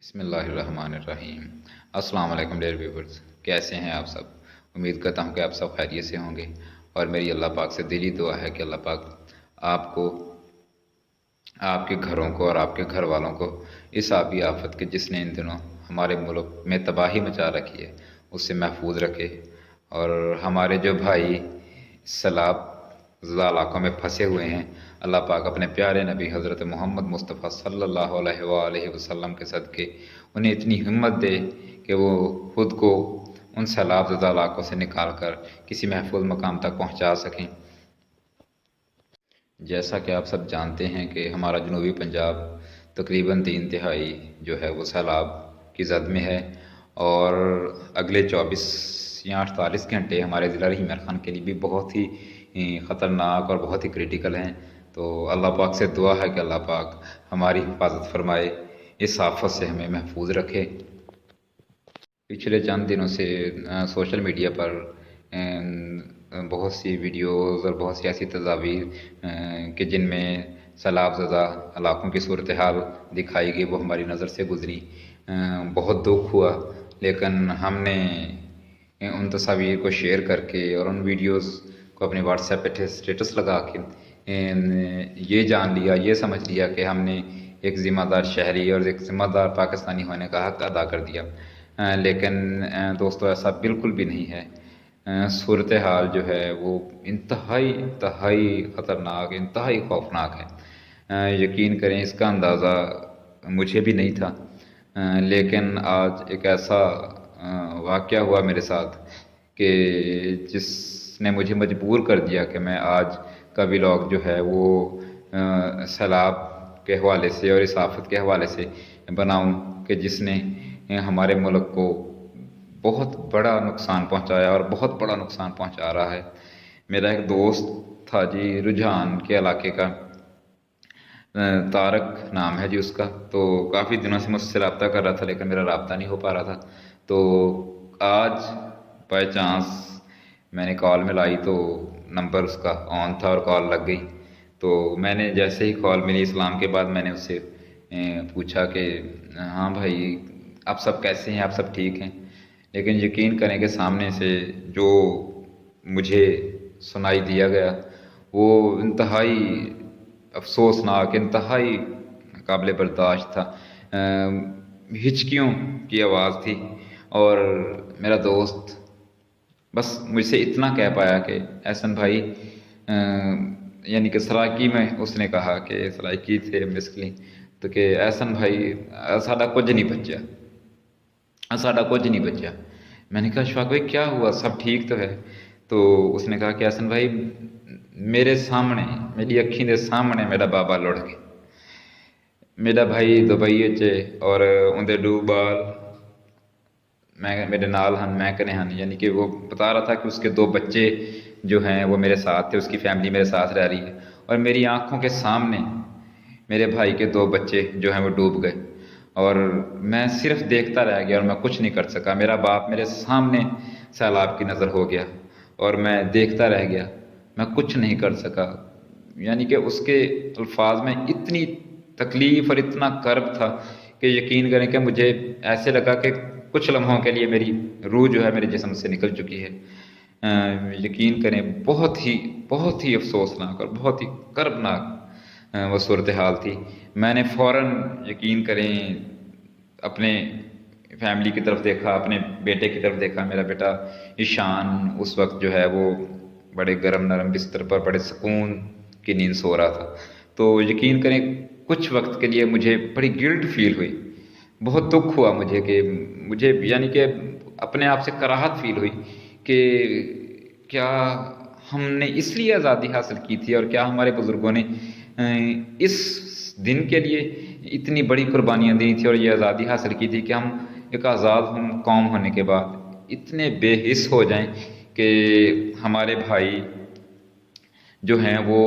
بسم اللہ الرحمن الرحیم۔ السلام علیکم ڈیئر ویورز، کیسے ہیں آپ سب؟ امید کرتا ہوں کہ آپ سب خیریت سے ہوں گے، اور میری اللہ پاک سے دلی دعا ہے کہ اللہ پاک آپ کو، آپ کے گھروں کو اور آپ کے گھر والوں کو اس آبی آفت کے جس نے ان دنوں ہمارے ملک میں تباہی مچا رکھی ہے اس سے محفوظ رکھے، اور ہمارے جو بھائی سیلاب زدہ علاقوں میں پھنسے ہوئے ہیں، اللہ پاک اپنے پیارے نبی حضرت محمد مصطفیٰ صلی اللہ علیہ وآلہ وسلم کے صدقے انہیں اتنی ہمت دے کہ وہ خود کو ان سیلاب زدہ علاقوں سے نکال کر کسی محفوظ مقام تک پہنچا سکیں۔ جیسا کہ آپ سب جانتے ہیں کہ ہمارا جنوبی پنجاب تقریباً 3/3 جو ہے وہ سیلاب کی زد میں ہے، اور اگلے 24 یا 48 گھنٹے ہمارے ضلع رحمت خان کے لیے بھی بہت ہی خطرناک اور بہت ہی کریٹیکل ہیں۔ تو اللہ پاک سے دعا ہے کہ اللہ پاک ہماری حفاظت فرمائے، اس آفت سے ہمیں محفوظ رکھے۔ پچھلے چند دنوں سے سوشل میڈیا پر بہت سی ویڈیوز اور بہت سی ایسی تصاویر کہ جن میں سیلاب زدہ علاقوں کی صورتحال دکھائی گئی وہ ہماری نظر سے گزری، بہت دکھ ہوا، لیکن ہم نے ان تصاویر کو شیئر کر کے اور ان ویڈیوز کو اپنے واٹس ایپ پہ اسٹیٹس لگا کے یہ جان لیا، یہ سمجھ لیا کہ ہم نے ایک ذمہ دار شہری اور ایک ذمہ دار پاکستانی ہونے کا حق ادا کر دیا، لیکن دوستو ایسا بالکل بھی نہیں ہے۔ صورتحال جو ہے وہ انتہائی خطرناک، انتہائی خوفناک ہے۔ یقین کریں اس کا اندازہ مجھے بھی نہیں تھا، لیکن آج ایک ایسا واقعہ ہوا میرے ساتھ کہ جس نے مجھے مجبور کر دیا کہ میں آج کا ولاگ جو ہے وہ سیلاب کے حوالے سے اور اس آفت کے حوالے سے بناؤں کہ جس نے ہمارے ملک کو بہت بڑا نقصان پہنچایا اور بہت بڑا نقصان پہنچا رہا ہے۔ میرا ایک دوست تھا جی، رجحان کے علاقے کا، طارق نام ہے جی اس کا، تو کافی دنوں سے مجھ سے رابطہ کر رہا تھا لیکن میرا رابطہ نہیں ہو پا رہا تھا۔ تو آج بائی چانس میں نے کال ملائی تو نمبر اس کا آن تھا اور کال لگ گئی۔ تو میں نے جیسے ہی کال ملی اسلام کے بعد میں نے اس سے پوچھا کہ ہاں بھائی آپ سب کیسے ہیں، آپ سب ٹھیک ہیں؟ لیکن یقین کریں کہ سامنے سے جو مجھے سنائی دیا گیا وہ انتہائی افسوسناک، انتہائی قابل برداشت تھا۔ ہچکیوں کی آواز تھی، اور میرا دوست بس مجھ سے اتنا کہہ پایا کہ احسن بھائی، یعنی کہ سرائکی میں اس نے کہا کہ سرائکی تھے بیسکلی، تو کہ احسن بھائی ساڈا کچھ نہیں بچیا، ساڈا کچھ نہیں بچیا۔ میں نے کہا اشفاق بھائی کیا ہوا، سب ٹھیک تو ہے؟ تو اس نے کہا کہ احسن بھائی میرے سامنے، میری اکھیں دے سامنے میرا بابا لڑ گیا، میرا بھائی دبئی چے اور اندر ڈوب بال میں میرے نال ہن، میں کنے ہن، یعنی کہ وہ بتا رہا تھا کہ اس کے 2 بچے جو ہیں وہ میرے ساتھ تھے، اس کی فیملی میرے ساتھ رہ رہی ہے، اور میری آنکھوں کے سامنے میرے بھائی کے 2 بچے جو ہیں وہ ڈوب گئے، اور میں صرف دیکھتا رہ گیا اور میں کچھ نہیں کر سکا۔ میرا باپ میرے سامنے سیلاب کی نظر ہو گیا اور میں دیکھتا رہ گیا، میں کچھ نہیں کر سکا۔ یعنی کہ اس کے الفاظ میں اتنی تکلیف اور اتنا کرب تھا کہ یقین کریں کہ مجھے ایسے لگا کہ کچھ لمحوں کے لیے میری روح جو ہے میرے جسم سے نکل چکی ہے۔ یقین کریں بہت ہی افسوسناک اور بہت ہی کربناک وہ صورتحال تھی۔ میں نے فوراً یقین کریں اپنے فیملی کی طرف دیکھا، اپنے بیٹے کی طرف دیکھا۔ میرا بیٹا ایشان اس وقت جو ہے وہ بڑے گرم نرم بستر پر بڑے سکون کی نیند سو رہا تھا۔ تو یقین کریں کچھ وقت کے لیے مجھے بڑی گلٹ فیل ہوئی، بہت دکھ ہوا مجھے، کہ مجھے یعنی کہ اپنے آپ سے کراہت فیل ہوئی کہ کیا ہم نے اس لیے آزادی حاصل کی تھی، اور کیا ہمارے بزرگوں نے اس دن کے لیے اتنی بڑی قربانیاں دی تھی اور یہ آزادی حاصل کی تھی کہ ہم ایک آزاد قوم ہونے کے بعد اتنے بے حس ہو جائیں کہ ہمارے بھائی جو ہیں وہ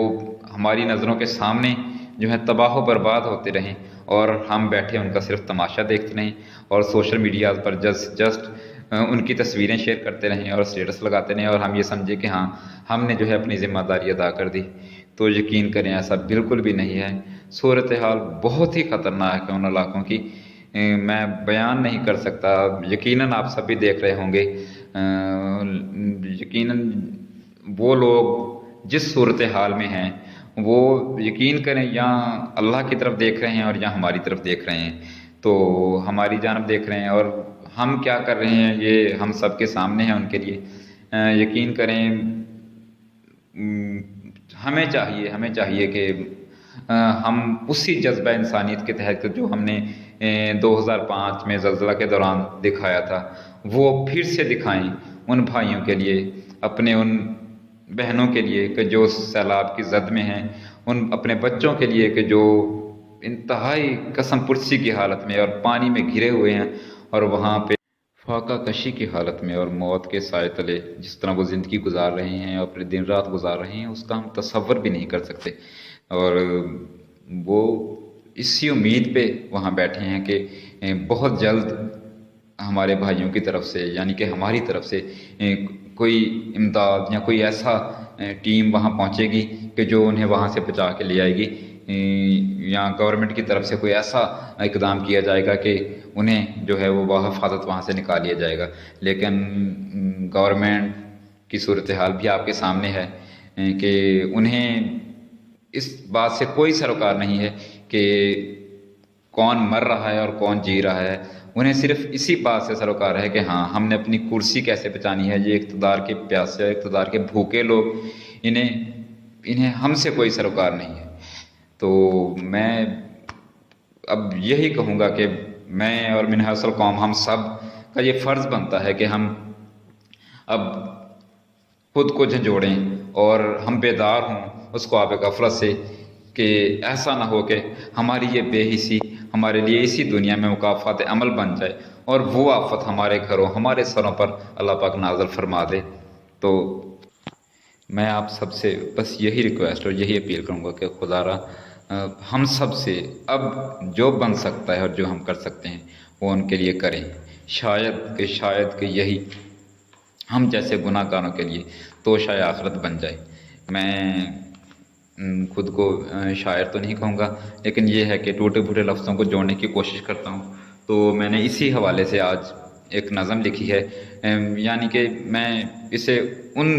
ہماری نظروں کے سامنے جو ہے تباہ و برباد ہوتے رہیں، اور ہم بیٹھے ان کا صرف تماشا دیکھتے رہیں اور social media per just in کی تصویریں شیئر کرتے رہیں اور اسٹیٹس لگاتے رہیں، اور ہم یہ سمجھے کہ ہاں ہم نے جو ہے اپنی ذمہ داری ادا کر دی۔ تو یقین کریں ایسا بالکل بھی نہیں ہے۔ صورتحال بہت ہی خطرناک ہے ان علاقوں کی، میں بیان نہیں کر سکتا. یقیناً آپ سب بھی دیکھ رہے ہوں گے. یقیناً وہ لوگ جس صورتحال میں ہیں وہ یقین کریں یا اللہ کی طرف دیکھ رہے ہیں اور یا ہماری طرف دیکھ رہے ہیں. تو ہماری جانب دیکھ رہے ہیں اور ہم کیا کر رہے ہیں یہ ہم سب کے سامنے ہیں ان کے لیے. یقین کریں ہمیں چاہیے کہ ہم اسی جذبہ انسانیت کے تحت جو ہم نے 2005 میں زلزلہ کے دوران دکھایا تھا وہ پھر سے دکھائیں ان بھائیوں کے لیے، اپنے ان بہنوں کے لیے کہ جو سیلاب کی زد میں ہیں، ان اپنے بچوں کے لیے کہ جو انتہائی قسم پرسی کی حالت میں اور پانی میں گھرے ہوئے ہیں اور وہاں پہ فاقہ کشی کی حالت میں اور موت کے سائے تلے جس طرح وہ زندگی گزار رہے ہیں اور اپنے دن رات گزار رہے ہیں اس کا ہم تصور بھی نہیں کر سکتے. اور وہ اسی امید پہ وہاں بیٹھے ہیں کہ بہت جلد ہمارے بھائیوں کی طرف سے یعنی کہ ہماری طرف سے کوئی امداد یا کوئی ایسا ٹیم وہاں پہنچے گی کہ جو انہیں وہاں سے بچا کے لے آئے گی، یا گورنمنٹ کی طرف سے کوئی ایسا اقدام کیا جائے گا کہ انہیں جو ہے وہ حفاظت وہاں سے نکال لیا جائے گا. لیکن گورنمنٹ کی صورتحال بھی آپ کے سامنے ہے کہ انہیں اس بات سے کوئی سروکار نہیں ہے کہ کون مر رہا ہے اور کون جی رہا ہے. انہیں صرف اسی بات سے سروکار ہے کہ ہاں ہم نے اپنی کرسی کیسے بچانی ہے. یہ اقتدار کے پیاسے، اقتدار کے بھوکے لوگ، انہیں ہم سے کوئی سروکار نہیں ہے. تو میں اب یہی کہوں گا کہ میں اور منہاج القوم ہم سب کا یہ فرض بنتا ہے کہ ہم اب خود کو جھنجھوڑیں اور ہم بیدار ہوں اس خواب غفلت سے کہ ایسا نہ ہو کہ ہماری یہ بے حسی ہمارے لیے اسی دنیا میں مکافات عمل بن جائے اور وہ آفت ہمارے گھروں، ہمارے سروں پر اللہ پاک نازل فرما دے. تو میں آپ سب سے بس یہی ریکویسٹ اور یہی اپیل کروں گا کہ خدا را ہم سب سے اب جو بن سکتا ہے اور جو ہم کر سکتے ہیں وہ ان کے لیے کریں. شاید کہ یہی ہم جیسے گناہ گاروں کے لیے توشہ آخرت بن جائے. میں خود کو شاعر تو نہیں کہوں گا، لیکن یہ ہے کہ ٹوٹے پھوٹے لفظوں کو جوڑنے کی کوشش کرتا ہوں. تو میں نے اسی حوالے سے آج ایک نظم لکھی ہے، یعنی کہ میں اسے ان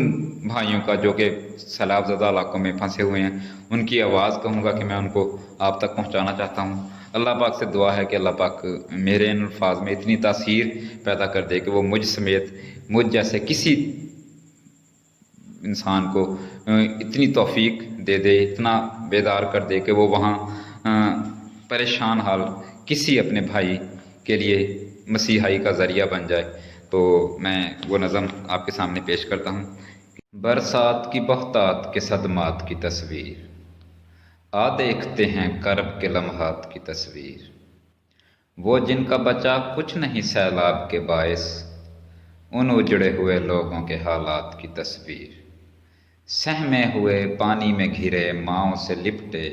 بھائیوں کا جو کہ سیلاب زدہ علاقوں میں پھنسے ہوئے ہیں ان کی آواز کہوں گا کہ میں ان کو آپ تک پہنچانا چاہتا ہوں. اللہ پاک سے دعا ہے کہ اللہ پاک میرے ان الفاظ میں اتنی تاثیر پیدا کر دے کہ وہ مجھ سمیت مجھ جیسے کسی انسان کو اتنی توفیق دے دے، اتنا بیدار کر دے کہ وہ وہاں پریشان حال کسی اپنے بھائی کے لیے مسیحائی کا ذریعہ بن جائے. تو میں وہ نظم آپ کے سامنے پیش کرتا ہوں. برسات کی بہتات کے صدمات کی تصویر، دیکھتے ہیں کرب کے لمحات کی تصویر. وہ جن کا بچا کچھ نہیں سیلاب کے باعث، ان اجڑے ہوئے لوگوں کے حالات کی تصویر. سہمے ہوئے پانی میں گھرے ماؤں سے لپٹے،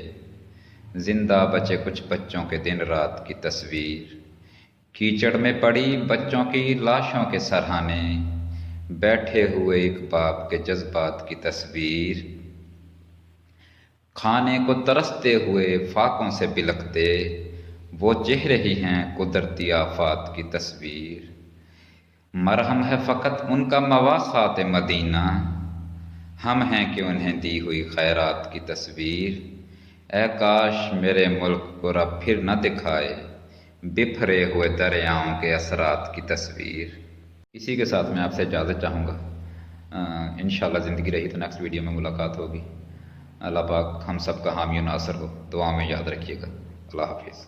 زندہ بچے کچھ بچوں کے دن رات کی تصویر. کیچڑ میں پڑی بچوں کی لاشوں کے سرہانے، بیٹھے ہوئے ایک باپ کے جذبات کی تصویر. کھانے کو ترستے ہوئے فاقوں سے بلکتے، وہ چہرے ہی ہیں قدرتی آفات کی تصویر. مرہم ہے فقط ان کا مواخات مدینہ، ہم ہیں کہ انہیں دی ہوئی خیرات کی تصویر. اے کاش میرے ملک کو رب پھر نہ دکھائے، بپھرے ہوئے دریاؤں کے اثرات کی تصویر. اسی کے ساتھ میں آپ سے اجازت چاہوں گا. انشاءاللہ زندگی رہی تو نیکسٹ ویڈیو میں ملاقات ہوگی. اللہ پاک ہم سب کا حامی و ناصر ہو. دعا میں یاد رکھیے گا. اللہ حافظ.